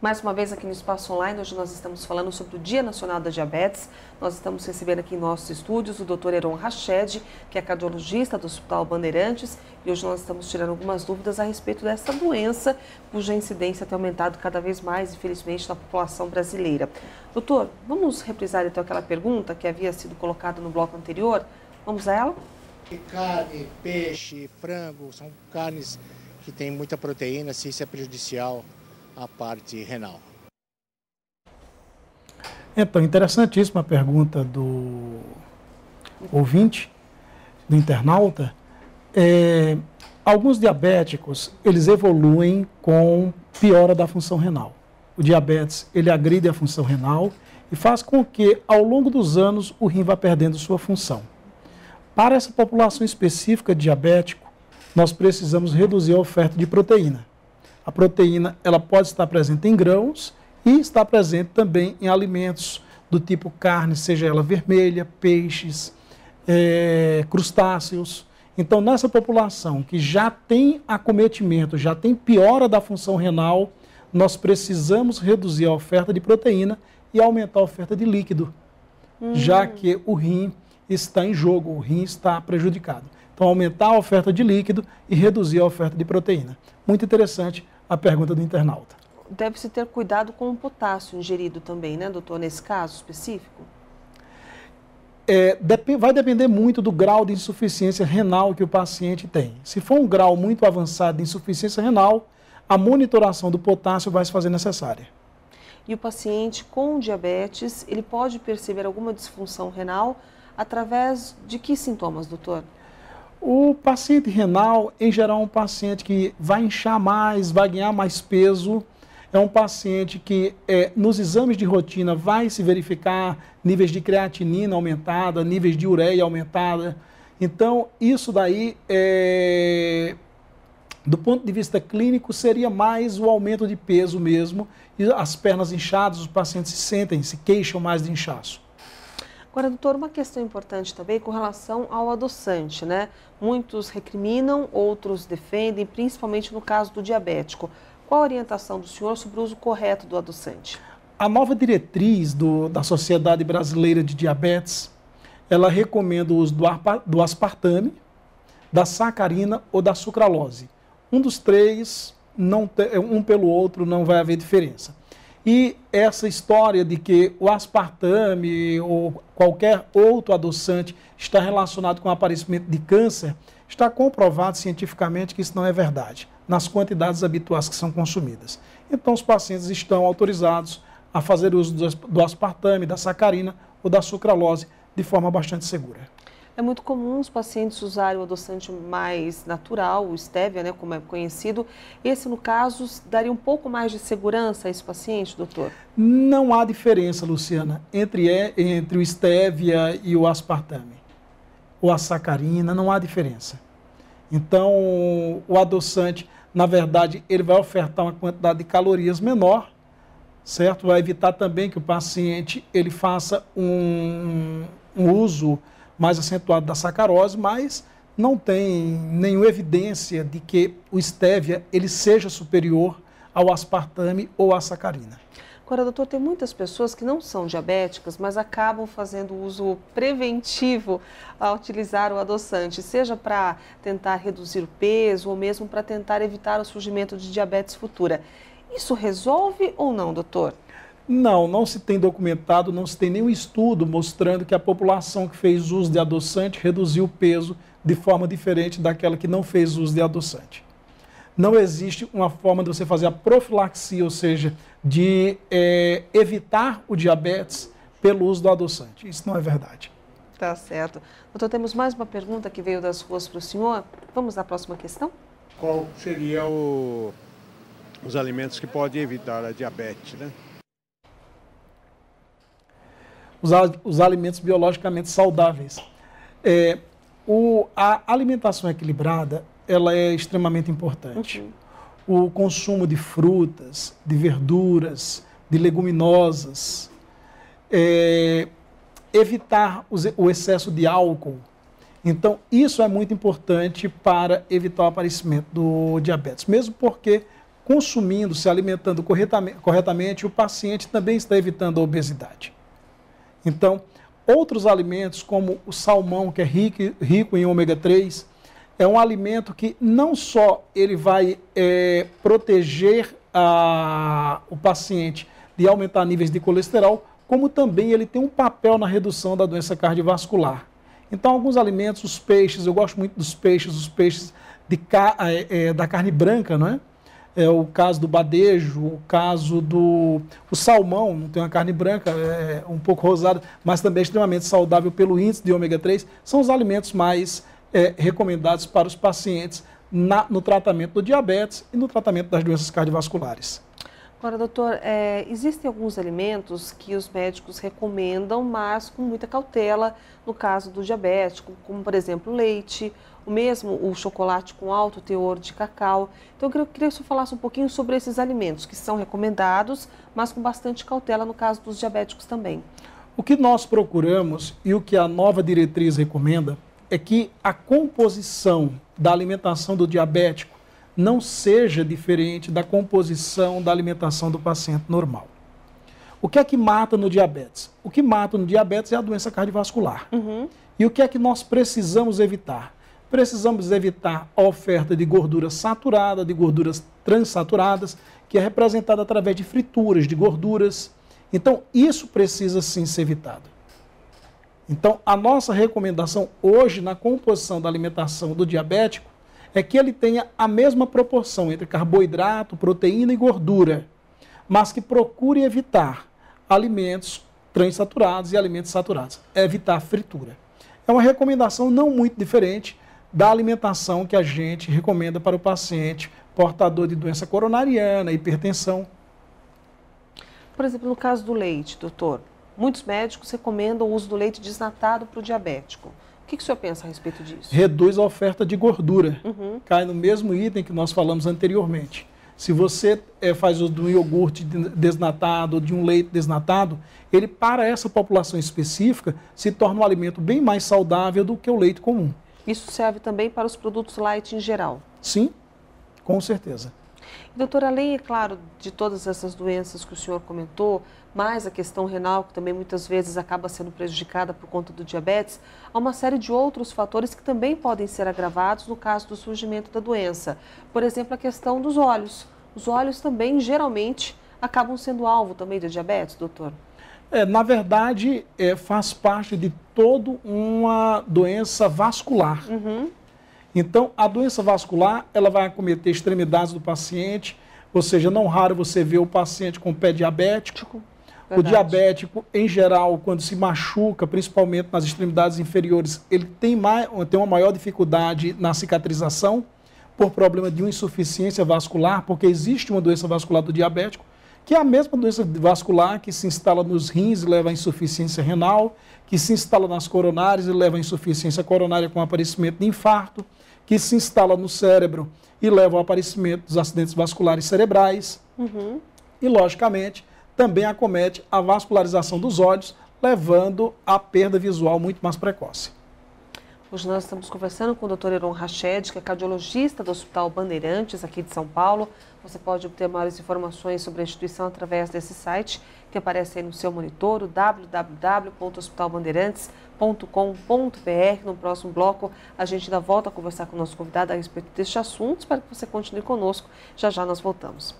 Mais uma vez aqui no Espaço Online, hoje nós estamos falando sobre o Dia Nacional da Diabetes. Nós estamos recebendo aqui em nossos estúdios o Dr. Heron Rached, que é cardiologista do Hospital Bandeirantes, e hoje nós estamos tirando algumas dúvidas a respeito dessa doença, cuja incidência tem aumentado cada vez mais, infelizmente, na população brasileira. Doutor, vamos reprisar então aquela pergunta que havia sido colocada no bloco anterior? Vamos a ela? Carne, peixe, frango, são carnes que têm muita proteína, se isso é prejudicial à parte renal. Então, interessantíssima a pergunta do ouvinte, do internauta. Alguns diabéticos, eles evoluem com piora da função renal. O diabetes, ele agride a função renal e faz com que, ao longo dos anos, o rim vá perdendo sua função. Para essa população específica de diabético, nós precisamos reduzir a oferta de proteína. A proteína, ela pode estar presente em grãos e está presente também em alimentos do tipo carne, seja ela vermelha, peixes, crustáceos. Então, nessa população que já tem acometimento, já tem piora da função renal, nós precisamos reduzir a oferta de proteína e aumentar a oferta de líquido, já que o rim está em jogo, o rim está prejudicado. Então, aumentar a oferta de líquido e reduzir a oferta de proteína. Muito interessante a pergunta do internauta. Deve-se ter cuidado com o potássio ingerido também, né, doutor, nesse caso específico? Vai depender muito do grau de insuficiência renal que o paciente tem. Se for um grau muito avançado de insuficiência renal, a monitoração do potássio vai se fazer necessária. E o paciente com diabetes, ele pode perceber alguma disfunção renal através de que sintomas, doutor? O paciente renal, em geral, é um paciente que vai inchar mais, vai ganhar mais peso. É um paciente que, nos exames de rotina, vai se verificar níveis de creatinina aumentada, níveis de ureia aumentada. Então, isso daí, do ponto de vista clínico, seria mais o aumento de peso mesmo. E as pernas inchadas, os pacientes se queixam mais de inchaço. Agora, doutor, uma questão importante também com relação ao adoçante, né? Muitos recriminam, outros defendem, principalmente no caso do diabético. Qual a orientação do senhor sobre o uso correto do adoçante? A nova diretriz da Sociedade Brasileira de Diabetes, ela recomenda o uso do aspartame, da sacarina ou da sucralose. Um dos três, um pelo outro, não vai haver diferença. E essa história de que o aspartame ou qualquer outro adoçante está relacionado com o aparecimento de câncer, está comprovado cientificamente que isso não é verdade, nas quantidades habituais que são consumidas. Então, os pacientes estão autorizados a fazer uso do aspartame, da sacarina ou da sucralose de forma bastante segura. É muito comum os pacientes usarem o adoçante mais natural, o stevia, né, como é conhecido. Esse, no caso, daria um pouco mais de segurança a esse paciente, doutor? Não há diferença, Luciana, entre o stevia e o aspartame. Ou a sacarina, não há diferença. Então, o adoçante, na verdade, ele vai ofertar uma quantidade de calorias menor, certo? Vai evitar também que o paciente ele faça um uso mais acentuado da sacarose, mas não tem nenhuma evidência de que o stevia ele seja superior ao aspartame ou à sacarina. Agora, doutor, tem muitas pessoas que não são diabéticas, mas acabam fazendo uso preventivo ao utilizar o adoçante, seja para tentar reduzir o peso ou mesmo para tentar evitar o surgimento de diabetes futura. Isso resolve ou não, doutor? Não se tem documentado, não se tem nenhum estudo mostrando que a população que fez uso de adoçante reduziu o peso de forma diferente daquela que não fez uso de adoçante. Não existe uma forma de você fazer a profilaxia, ou seja, de evitar o diabetes pelo uso do adoçante. Isso não é verdade. Tá certo. Doutor, temos mais uma pergunta que veio das ruas para o senhor. Vamos à próxima questão? Qual seria os alimentos que podem evitar a diabetes, né? Os alimentos biologicamente saudáveis. A alimentação equilibrada, ela é extremamente importante. O consumo de frutas, de verduras, de leguminosas, evitar o excesso de álcool. Então, isso é muito importante para evitar o aparecimento do diabetes, mesmo porque consumindo, se alimentando corretamente, o paciente também está evitando a obesidade. Então, outros alimentos, como o salmão, que é rico em ômega 3, é um alimento que não só ele vai proteger o paciente de aumentar níveis de colesterol, como também ele tem um papel na redução da doença cardiovascular. Então, alguns alimentos, os peixes, eu gosto muito dos peixes, os peixes da carne branca, não é? É o caso do badejo, o caso do salmão, não tem uma carne branca, é um pouco rosada, mas também é extremamente saudável pelo índice de ômega 3, são os alimentos mais recomendados para os pacientes no tratamento do diabetes e no tratamento das doenças cardiovasculares. Agora, doutor, existem alguns alimentos que os médicos recomendam, mas com muita cautela no caso do diabético, como, por exemplo, o leite, o chocolate com alto teor de cacau. Então, eu queria que o senhor falasse um pouquinho sobre esses alimentos que são recomendados, mas com bastante cautela no caso dos diabéticos também. O que nós procuramos e o que a nova diretriz recomenda é que a composição da alimentação do diabético não seja diferente da composição da alimentação do paciente normal. O que é que mata no diabetes? O que mata no diabetes é a doença cardiovascular. E o que é que nós precisamos evitar? Precisamos evitar a oferta de gordura saturada, de gorduras transaturadas, que é representada através de frituras de gorduras. Então, isso precisa sim ser evitado. Então, a nossa recomendação hoje na composição da alimentação do diabético é que ele tenha a mesma proporção entre carboidrato, proteína e gordura, mas que procure evitar alimentos transaturados e alimentos saturados, evitar fritura. É uma recomendação não muito diferente da alimentação que a gente recomenda para o paciente portador de doença coronariana, hipertensão. Por exemplo, no caso do leite, doutor, muitos médicos recomendam o uso do leite desnatado para o diabético. O que o senhor pensa a respeito disso? Reduz a oferta de gordura. Cai no mesmo item que nós falamos anteriormente. Se você faz uso de um iogurte desnatado ou de um leite desnatado, ele, para essa população específica, se torna um alimento bem mais saudável do que o leite comum. Isso serve também para os produtos light em geral? Sim, com certeza. Doutor, além, é claro, de todas essas doenças que o senhor comentou, mais a questão renal, que também muitas vezes acaba sendo prejudicada por conta do diabetes, há uma série de outros fatores que também podem ser agravados no caso do surgimento da doença. Por exemplo, a questão dos olhos. Os olhos também, geralmente, acabam sendo alvo também de diabetes, doutor? Na verdade, faz parte de toda uma doença vascular. Então, a doença vascular, ela vai acometer extremidades do paciente, ou seja, não raro você vê o paciente com pé diabético. Verdade. O diabético, em geral, quando se machuca, principalmente nas extremidades inferiores, ele tem uma maior dificuldade na cicatrização por problema de uma insuficiência vascular, porque existe uma doença vascular do diabético, que é a mesma doença vascular que se instala nos rins e leva à insuficiência renal, que se instala nas coronárias e leva à insuficiência coronária com aparecimento de infarto, que se instala no cérebro e leva ao aparecimento dos acidentes vasculares cerebrais. E, logicamente, também acomete a vascularização dos olhos, levando à perda visual muito mais precoce. Hoje nós estamos conversando com o Dr. Heron Rached, que é cardiologista do Hospital Bandeirantes, aqui de São Paulo. Você pode obter maiores informações sobre a instituição através desse site, que aparece aí no seu monitor, www.hospitalbandeirantes.com.br. No próximo bloco, a gente ainda volta a conversar com o nosso convidado a respeito deste assunto. Espero que você continue conosco. Já já nós voltamos.